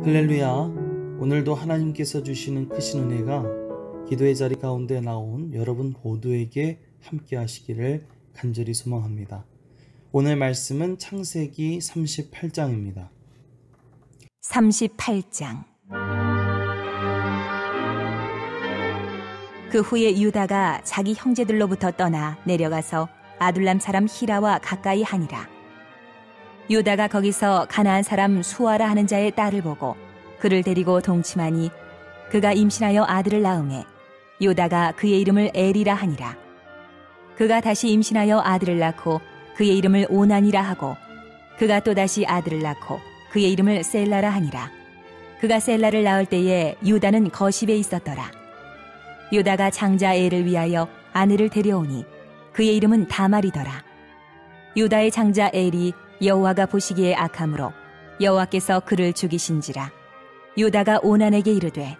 할렐루야. 오늘도 하나님께서 주시는 크신 은혜가 기도의 자리 가운데 나온 여러분 모두에게 함께 하시기를 간절히 소망합니다. 오늘 말씀은 창세기 38장입니다. 38장. 그 후에 유다가 자기 형제들로부터 떠나 내려가서 아둘람 사람 히라와 가까이 하니라. 유다가 거기서 가나안 사람 수아라 하는 자의 딸을 보고 그를 데리고 동침하니 그가 임신하여 아들을 낳음에 유다가 그의 이름을 엘이라 하니라. 그가 다시 임신하여 아들을 낳고 그의 이름을 오난이라 하고 그가 또다시 아들을 낳고 그의 이름을 셀라라 하니라. 그가 셀라를 낳을 때에 유다는 거십에 있었더라. 유다가 장자 엘을 위하여 아내를 데려오니 그의 이름은 다말이더라. 유다의 장자 엘이 여호와가 보시기에 악함으로 여호와께서 그를 죽이신지라. 유다가 오난에게 이르되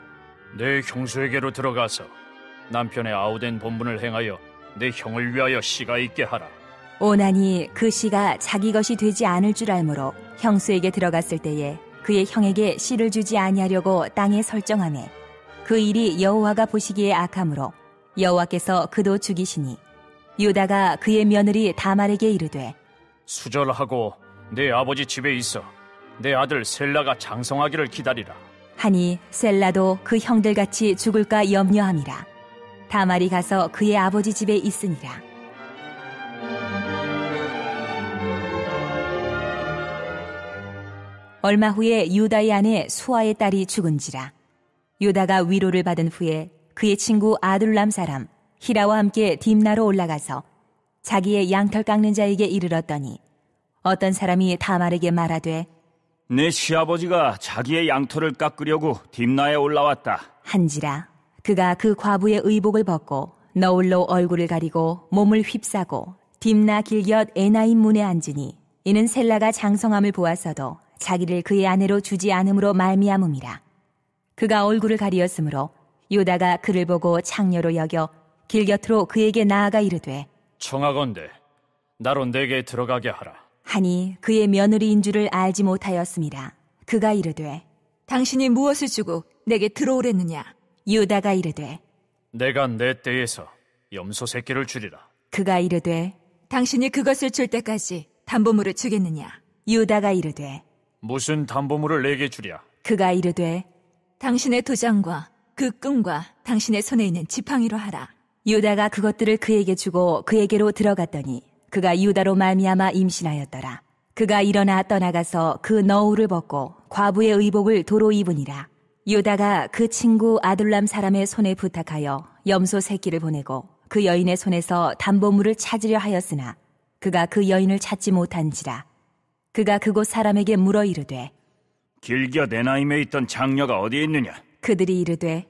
내 형수에게로 들어가서 남편의 아우된 본분을 행하여 내 형을 위하여 씨가 있게 하라. 오난이 그 씨가 자기 것이 되지 않을 줄 알므로 형수에게 들어갔을 때에 그의 형에게 씨를 주지 아니하려고 땅에 설정하매 그 일이 여호와가 보시기에 악함으로 여호와께서 그도 죽이시니 유다가 그의 며느리 다말에게 이르되 수절하고 내 아버지 집에 있어 내 아들 셀라가 장성하기를 기다리라 하니 셀라도 그 형들같이 죽을까 염려함이라. 다말이 가서 그의 아버지 집에 있으니라. 얼마 후에 유다의 아내 수아의 딸이 죽은지라. 유다가 위로를 받은 후에 그의 친구 아둘람 사람 히라와 함께 딥나로 올라가서 자기의 양털 깎는 자에게 이르렀더니 어떤 사람이 다말에게 말하되 내 시아버지가 자기의 양털을 깎으려고 딥나에 올라왔다 한지라. 그가 그 과부의 의복을 벗고 너울로 얼굴을 가리고 몸을 휩싸고 딥나 길곁 에나임 문에 앉으니 이는 셀라가 장성함을 보았어도 자기를 그의 아내로 주지 않음으로 말미암음이라. 그가 얼굴을 가리었으므로 유다가 그를 보고 창녀로 여겨 길곁으로 그에게 나아가 이르되 청하건대 나로 내게 들어가게 하라. 하니 그의 며느리인 줄을 알지 못하였습니다. 그가 이르되 당신이 무엇을 주고 내게 들어오랬느냐? 유다가 이르되 내가 내 떼에서 염소 새끼를 주리라. 그가 이르되 당신이 그것을 줄 때까지 담보물을 주겠느냐? 유다가 이르되 무슨 담보물을 내게 주랴? 그가 이르되 당신의 도장과 그 끈과 당신의 손에 있는 지팡이로 하라. 유다가 그것들을 그에게 주고 그에게로 들어갔더니 그가 유다로 말미암아 임신하였더라. 그가 일어나 떠나가서 그 너울을 벗고 과부의 의복을 도로 입으니라. 유다가 그 친구 아둘람 사람의 손에 부탁하여 염소 새끼를 보내고 그 여인의 손에서 담보물을 찾으려 하였으나 그가 그 여인을 찾지 못한지라. 그가 그곳 사람에게 물어 이르되 길곁 에나임에 있던 장녀가 어디에 있느냐? 그들이 이르되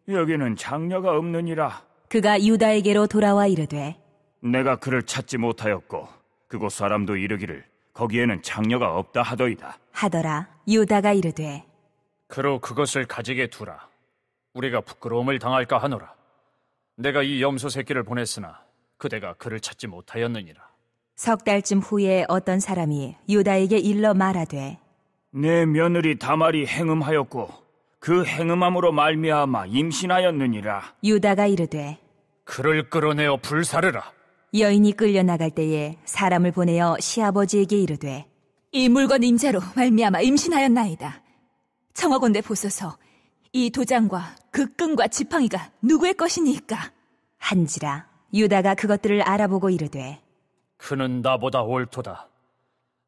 여기는 장녀가 없느니라. 그가 유다에게로 돌아와 이르되 내가 그를 찾지 못하였고 그곳 사람도 이르기를 거기에는 장녀가 없다 하더이다 하더라. 유다가 이르되 그로 그것을 가지게 두라. 우리가 부끄러움을 당할까 하노라. 내가 이 염소 새끼를 보냈으나 그대가 그를 찾지 못하였느니라. 석 달쯤 후에 어떤 사람이 유다에게 일러 말하되 내 며느리 다말이 행음하였고 그 행음함으로 말미암아 임신하였느니라. 유다가 이르되 그를 끌어내어 불사르라. 여인이 끌려나갈 때에 사람을 보내어 시아버지에게 이르되 이 물건 임자로 말미암아 임신하였나이다. 청하건대 보소서, 이 도장과 그 끈과 지팡이가 누구의 것이니까? 한지라. 유다가 그것들을 알아보고 이르되 그는 나보다 옳도다.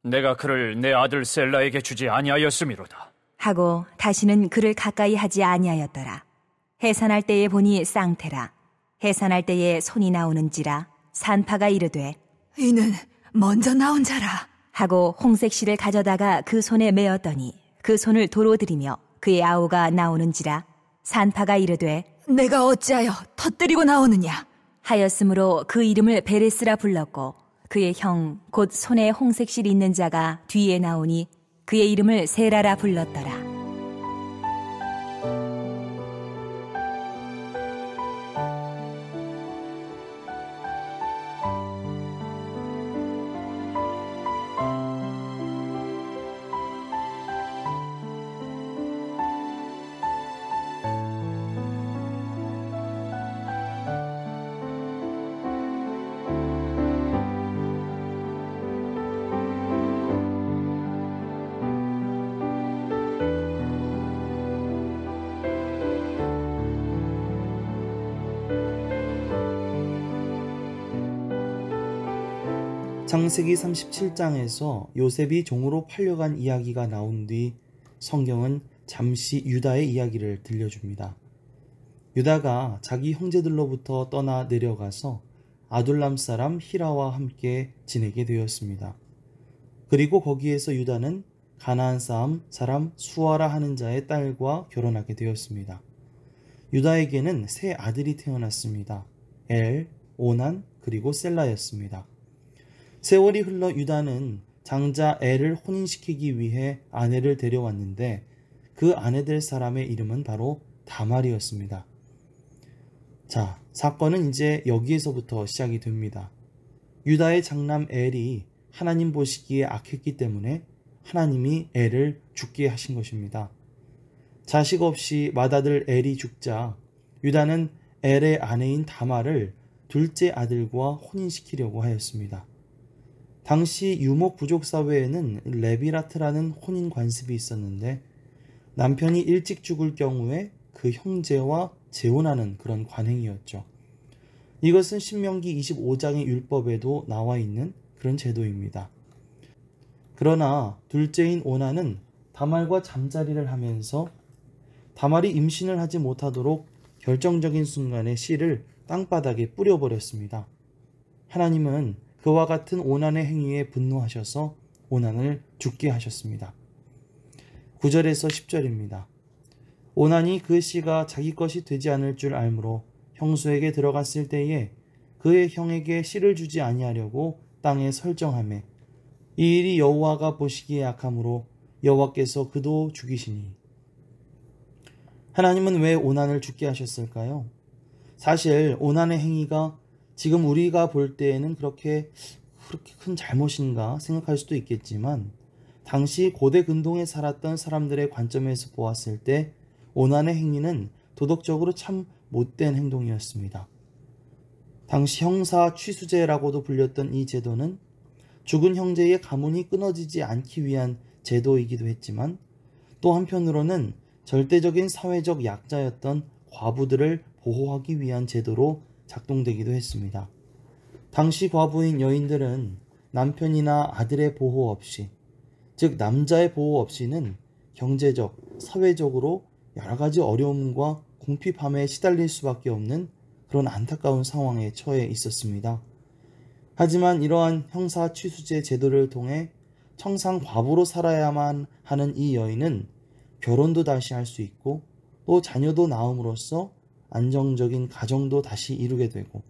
내가 그를 내 아들 셀라에게 주지 아니하였음이로다. 하고 다시는 그를 가까이 하지 아니하였더라. 해산할 때에 보니 쌍태라. 해산할 때에 손이 나오는지라. 산파가 이르되 이는 먼저 나온 자라. 하고 홍색실을 가져다가 그 손에 메었더니 그 손을 도로 들이며 그의 아우가 나오는지라. 산파가 이르되 내가 어찌하여 터뜨리고 나오느냐? 하였으므로 그 이름을 베레스라 불렀고 그의 형 곧 손에 홍색실 있는 자가 뒤에 나오니 그의 이름을 세라라 불렀더라. 창세기 37장에서 요셉이 종으로 팔려간 이야기가 나온 뒤 성경은 잠시 유다의 이야기를 들려줍니다. 유다가 자기 형제들로부터 떠나 내려가서 아둘람 사람 히라와 함께 지내게 되었습니다. 그리고 거기에서 유다는 가나안 사람 수아라 하는 자의 딸과 결혼하게 되었습니다. 유다에게는 세 아들이 태어났습니다. 엘, 오난, 그리고 셀라였습니다. 세월이 흘러 유다는 장자 엘을 혼인시키기 위해 아내를 데려왔는데 그 아내 될 사람의 이름은 바로 다말이었습니다. 자, 사건은 이제 여기에서부터 시작이 됩니다. 유다의 장남 엘이 하나님 보시기에 악했기 때문에 하나님이 엘을 죽게 하신 것입니다. 자식 없이 맏아들 엘이 죽자 유다는 엘의 아내인 다말을 둘째 아들과 혼인시키려고 하였습니다. 당시 유목 부족 사회에는 레비라트라는 혼인 관습이 있었는데 남편이 일찍 죽을 경우에 그 형제와 재혼하는 그런 관행이었죠. 이것은 신명기 25장의 율법에도 나와 있는 그런 제도입니다. 그러나 둘째인 오나는 다말과 잠자리를 하면서 다말이 임신을 하지 못하도록 결정적인 순간에 씨를 땅바닥에 뿌려버렸습니다. 하나님은 그와 같은 오난의 행위에 분노하셔서 오난을 죽게 하셨습니다. 9절에서 10절입니다. 오난이 그 씨가 자기 것이 되지 않을 줄 알므로 형수에게 들어갔을 때에 그의 형에게 씨를 주지 아니하려고 땅에 설정하매 이 일이 여호와가 보시기에 악하므로 여호와께서 그도 죽이시니. 하나님은 왜 오난을 죽게 하셨을까요? 사실 오난의 행위가 지금 우리가 볼 때에는 그렇게 큰 잘못인가 생각할 수도 있겠지만 당시 고대 근동에 살았던 사람들의 관점에서 보았을 때 오난의 행위는 도덕적으로 참 못된 행동이었습니다. 당시 형사 취수제라고도 불렸던 이 제도는 죽은 형제의 가문이 끊어지지 않기 위한 제도이기도 했지만 또 한편으로는 절대적인 사회적 약자였던 과부들을 보호하기 위한 제도로 작동되기도 했습니다. 당시 과부인 여인들은 남편이나 아들의 보호 없이, 즉 남자의 보호 없이는 경제적, 사회적으로 여러 가지 어려움과 궁핍함에 시달릴 수밖에 없는 그런 안타까운 상황에 처해 있었습니다. 하지만 이러한 형사 취수제 제도를 통해 청상 과부로 살아야만 하는 이 여인은 결혼도 다시 할 수 있고 또 자녀도 낳음으로써 안정적인 가정도 다시 이루게 되고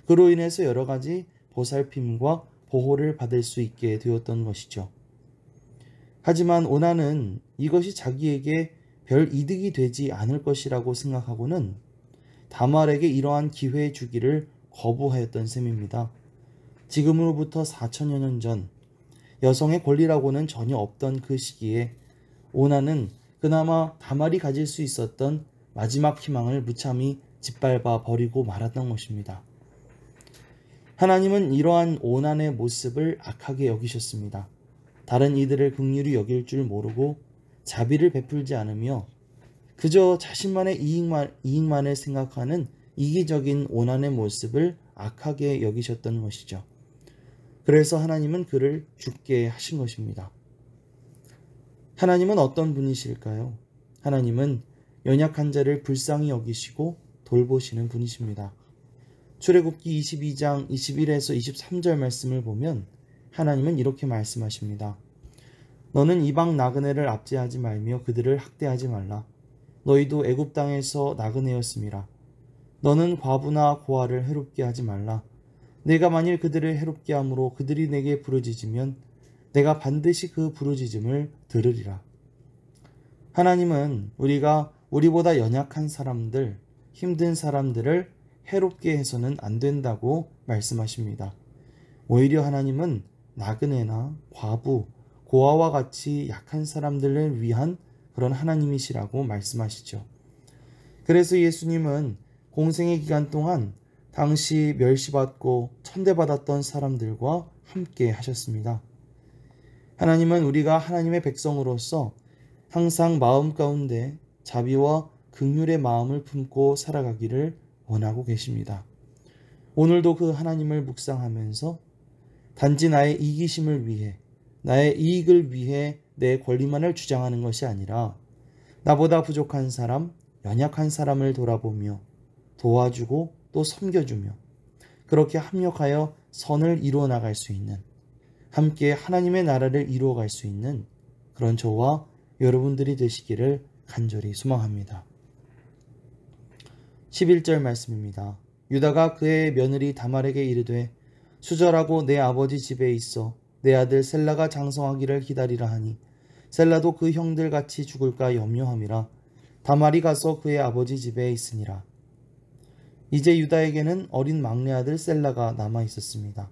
그로 인해서 여러 가지 보살핌과 보호를 받을 수 있게 되었던 것이죠. 하지만 오난은 이것이 자기에게 별 이득이 되지 않을 것이라고 생각하고는 다말에게 이러한 기회 주기를 거부하였던 셈입니다. 지금으로부터 4천여 년 전 여성의 권리라고는 전혀 없던 그 시기에 오난은 그나마 다말이 가질 수 있었던 마지막 희망을 무참히 짓밟아 버리고 말았던 것입니다. 하나님은 이러한 오난의 모습을 악하게 여기셨습니다. 다른 이들을 긍휼히 여길 줄 모르고 자비를 베풀지 않으며 그저 자신만의 이익만을 생각하는 이기적인 오난의 모습을 악하게 여기셨던 것이죠. 그래서 하나님은 그를 죽게 하신 것입니다. 하나님은 어떤 분이실까요? 하나님은 연약한 자를 불쌍히 여기시고 돌보시는 분이십니다. 출애굽기 22장 21에서 23절 말씀을 보면 하나님은 이렇게 말씀하십니다. 너는 이방 나그네를 압제하지 말며 그들을 학대하지 말라. 너희도 애굽 땅에서 나그네였음이라. 너는 과부나 고아를 해롭게 하지 말라. 내가 만일 그들을 해롭게 함으로 그들이 내게 부르짖으면 내가 반드시 그 부르짖음을 들으리라. 하나님은 우리가 우리보다 연약한 사람들, 힘든 사람들을 해롭게 해서는 안 된다고 말씀하십니다. 오히려 하나님은 나그네나 과부, 고아와 같이 약한 사람들을 위한 그런 하나님이시라고 말씀하시죠. 그래서 예수님은 공생의 기간 동안 당시 멸시받고 천대받았던 사람들과 함께 하셨습니다. 하나님은 우리가 하나님의 백성으로서 항상 마음 가운데 자비와 긍휼의 마음을 품고 살아가기를 원하고 계십니다. 오늘도 그 하나님을 묵상하면서 단지 나의 이기심을 위해, 나의 이익을 위해 내 권리만을 주장하는 것이 아니라 나보다 부족한 사람, 연약한 사람을 돌아보며 도와주고 또 섬겨주며 그렇게 합력하여 선을 이루어 나갈 수 있는, 함께 하나님의 나라를 이루어갈 수 있는 그런 저와 여러분들이 되시기를 간절히 소망합니다. 11절 말씀입니다. 유다가 그의 며느리 다말에게 이르되 수절하고 내 아버지 집에 있어 내 아들 셀라가 장성하기를 기다리라 하니 셀라도 그 형들 같이 죽을까 염려함이라. 다말이 가서 그의 아버지 집에 있으니라. 이제 유다에게는 어린 막내 아들 셀라가 남아 있었습니다.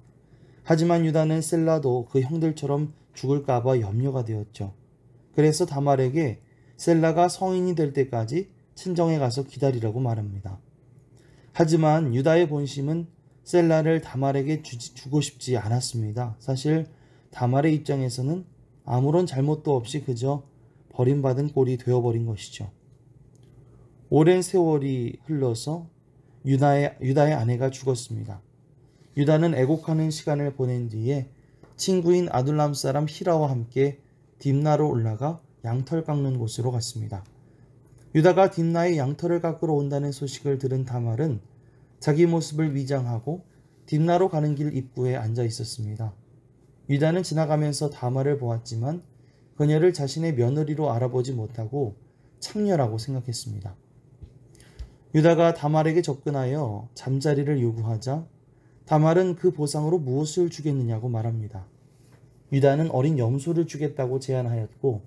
하지만 유다는 셀라도 그 형들처럼 죽을까 봐 염려가 되었죠. 그래서 다말에게 셀라가 성인이 될 때까지 친정에 가서 기다리라고 말합니다. 하지만 유다의 본심은 셀라를 다말에게 주고 싶지 않았습니다. 사실 다말의 입장에서는 아무런 잘못도 없이 그저 버림받은 꼴이 되어버린 것이죠. 오랜 세월이 흘러서 유다의 아내가 죽었습니다. 유다는 애곡하는 시간을 보낸 뒤에 친구인 아둘람 사람 히라와 함께 딥나로 올라가 양털 깎는 곳으로 갔습니다. 유다가 딥나의 양털을 깎으러 온다는 소식을 들은 다말은 자기 모습을 위장하고 딥나로 가는 길 입구에 앉아 있었습니다. 유다는 지나가면서 다말을 보았지만 그녀를 자신의 며느리로 알아보지 못하고 창녀라고 생각했습니다. 유다가 다말에게 접근하여 잠자리를 요구하자 다말은 그 보상으로 무엇을 주겠느냐고 말합니다. 유다는 어린 염소를 주겠다고 제안하였고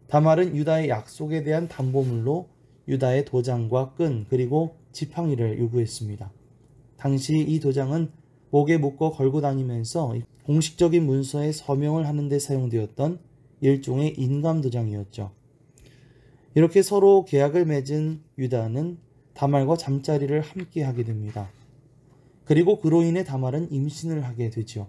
다말은 유다의 약속에 대한 담보물로 유다의 도장과 끈 그리고 지팡이를 요구했습니다. 당시 이 도장은 목에 묶어 걸고 다니면서 공식적인 문서에 서명을 하는 데 사용되었던 일종의 인감도장이었죠. 이렇게 서로 계약을 맺은 유다는 다말과 잠자리를 함께 하게 됩니다. 그리고 그로 인해 다말은 임신을 하게 되죠.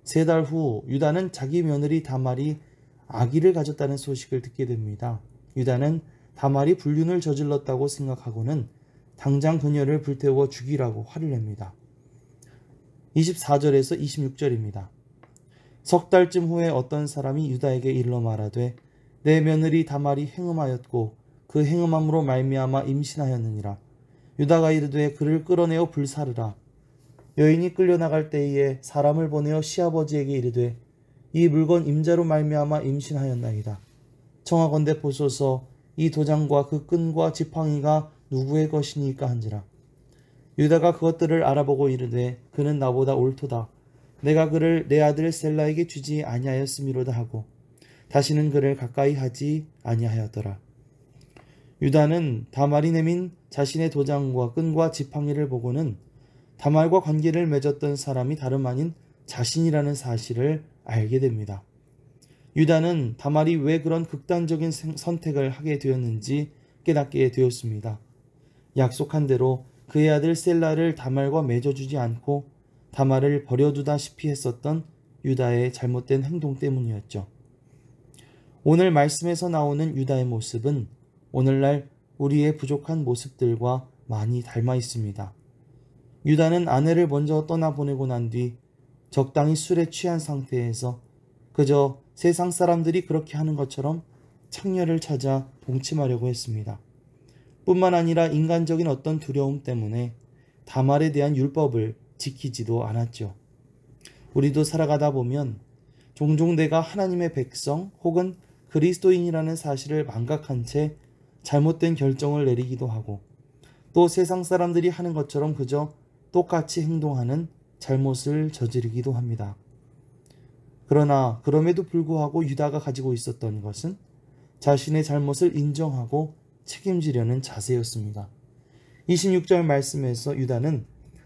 3달 후 유다는 자기 며느리 다말이 아기를 가졌다는 소식을 듣게 됩니다. 유다는 다말이 불륜을 저질렀다고 생각하고는 당장 그녀를 불태워 죽이라고 화를 냅니다. 24절에서 26절입니다. 석 달쯤 후에 어떤 사람이 유다에게 일러 말하되 내 며느리 다말이 행음하였고 그 행음함으로 말미암아 임신하였느니라. 유다가 이르되 그를 끌어내어 불사르라. 여인이 끌려나갈 때에 사람을 보내어 시아버지에게 이르되 이 물건 임자로 말미암아 임신하였나이다. 청하건대 보소서 이 도장과 그 끈과 지팡이가 누구의 것이니까 한지라. 유다가 그것들을 알아보고 이르되 그는 나보다 옳도다. 내가 그를 내 아들 셀라에게 주지 아니하였음이로다 하고 다시는 그를 가까이 하지 아니하였더라. 유다는 다말이 내민 자신의 도장과 끈과 지팡이를 보고는 다말과 관계를 맺었던 사람이 다름 아닌 자신이라는 사실을 알게 됩니다. 유다는 다말이 왜 그런 극단적인 선택을 하게 되었는지 깨닫게 되었습니다. 약속한 대로 그의 아들 셀라를 다말과 맺어주지 않고 다말을 버려두다시피 했었던 유다의 잘못된 행동 때문이었죠. 오늘 말씀에서 나오는 유다의 모습은 오늘날 우리의 부족한 모습들과 많이 닮아 있습니다. 유다는 아내를 먼저 떠나보내고 난 뒤 적당히 술에 취한 상태에서 그저 세상 사람들이 그렇게 하는 것처럼 창녀를 찾아 동침하려고 했습니다. 뿐만 아니라 인간적인 어떤 두려움 때문에 다말에 대한 율법을 지키지도 않았죠. 우리도 살아가다 보면 종종 내가 하나님의 백성 혹은 그리스도인이라는 사실을 망각한 채 잘못된 결정을 내리기도 하고 또 세상 사람들이 하는 것처럼 그저 똑같이 행동하는 잘못을 저지르기도 합니다. 그러나 그럼에도 불구하고 유다가 가지고 있었던 것은 자신의 잘못을 인정하고 책임지려는 자세였습니다. 26절 말씀에서 유다는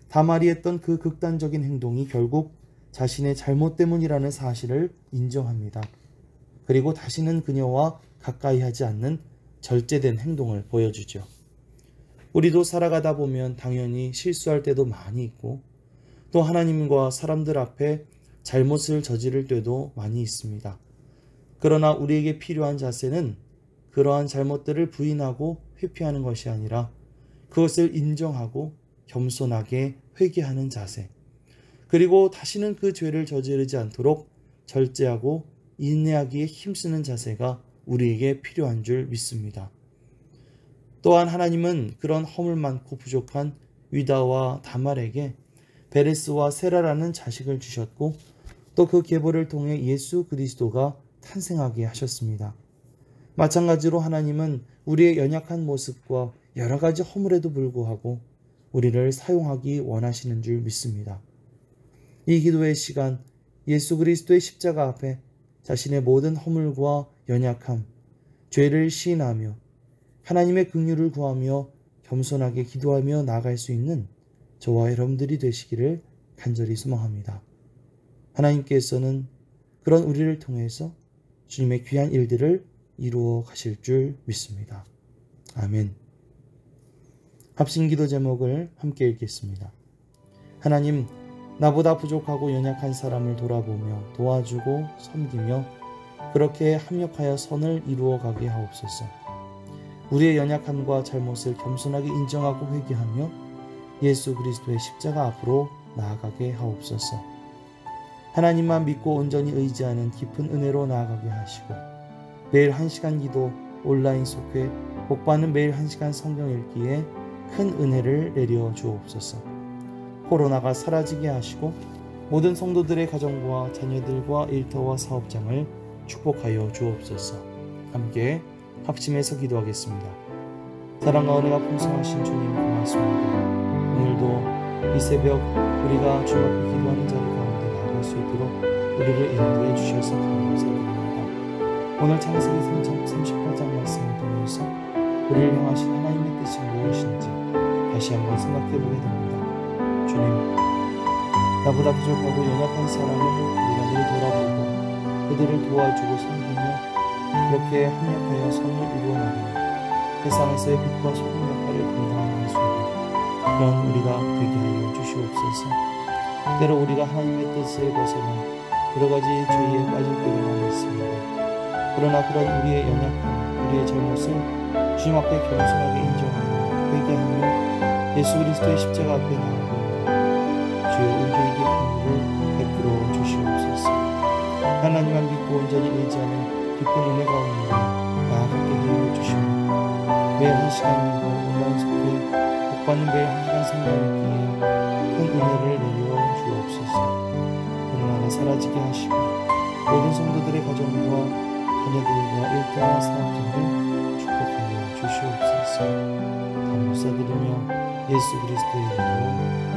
다말이 했던 그 극단적인 행동이 결국 자신의 잘못 때문이라는 사실을 인정합니다. 그리고 다시는 그녀와 가까이 하지 않는 절제된 행동을 보여주죠. 우리도 살아가다 보면 당연히 실수할 때도 많이 있고 또 하나님과 사람들 앞에 잘못을 저지를 때도 많이 있습니다. 그러나 우리에게 필요한 자세는 그러한 잘못들을 부인하고 회피하는 것이 아니라 그것을 인정하고 겸손하게 회개하는 자세, 그리고 다시는 그 죄를 저지르지 않도록 절제하고 인내하기에 힘쓰는 자세가 우리에게 필요한 줄 믿습니다. 또한 하나님은 그런 허물 많고 부족한 위다와 다말에게 베레스와 세라라는 자식을 주셨고 또 그 계보를 통해 예수 그리스도가 탄생하게 하셨습니다. 마찬가지로 하나님은 우리의 연약한 모습과 여러 가지 허물에도 불구하고 우리를 사용하기 원하시는 줄 믿습니다. 이 기도의 시간, 예수 그리스도의 십자가 앞에 자신의 모든 허물과 연약함, 죄를 시인하며 하나님의 긍휼을 구하며 겸손하게 기도하며 나아갈 수 있는 저와 여러분들이 되시기를 간절히 소망합니다. 하나님께서는 그런 우리를 통해서 주님의 귀한 일들을 이루어 가실 줄 믿습니다. 아멘. 합심기도 제목을 함께 읽겠습니다. 하나님, 나보다 부족하고 연약한 사람을 돌아보며 도와주고 섬기며 그렇게 합력하여 선을 이루어 가게 하옵소서. 우리의 연약함과 잘못을 겸손하게 인정하고 회개하며 예수 그리스도의 십자가 앞으로 나아가게 하옵소서. 하나님만 믿고 온전히 의지하는 깊은 은혜로 나아가게 하시고 매일 1시간 기도, 온라인 속회, 복받는 매일 1시간 성경 읽기에 큰 은혜를 내려 주옵소서. 코로나가 사라지게 하시고 모든 성도들의 가정과 자녀들과 일터와 사업장을 축복하여 주옵소서. 함께 합심해서 기도하겠습니다. 사랑과 은혜가 풍성하신 주님 고맙습니다. 오늘도 이 새벽 우리가 주님 앞에 기도하는 자리 가운데 나아갈 수 있도록 우리를 인도해 주셔서 감사드립니다. 오늘 창세기 38장 말씀을 통해서 우리를 향하신 하나님의 뜻이 무엇인지 다시 한번 생각해 보게 됩니다. 주님, 나보다 부족하고 연약한 사람을 우리가 늘 돌아보고 그들을 도와주고 섬기며 그렇게 합력하여 선을 이루어 나가며 세상에서의 빛과 소금 역할을 감당하는 것입니다. 그런 우리가 되게 하여 주시옵소서. 때로 우리가 하나님의 뜻을 벗어나 여러 가지 죄에 빠질 때가 많이 있습니다. 그러나 그런 우리의 연약함, 우리의 잘못을 주님 앞에 겸손하게 인정하며 회개하며 예수 그리스도의 십자가 앞에 나아가 주여 우리에게 긍휼을 베풀어 주시옵소서. 하나님만 믿고 온전히 의지하는 깊은 은혜 가운데 나아가게 하여 주시옵소서. 매일 1시간 기도, 온라인 속에 복받는 매일 1시간 성경 읽기에 큰 은혜를 내려 주옵소서. 코로나가 사라지게 하시고 모든 성도들의 가정과 자녀들과 일터와 사업장을 축복하여 주시옵소서. 감사드리며 예수 그리스도의 이름으로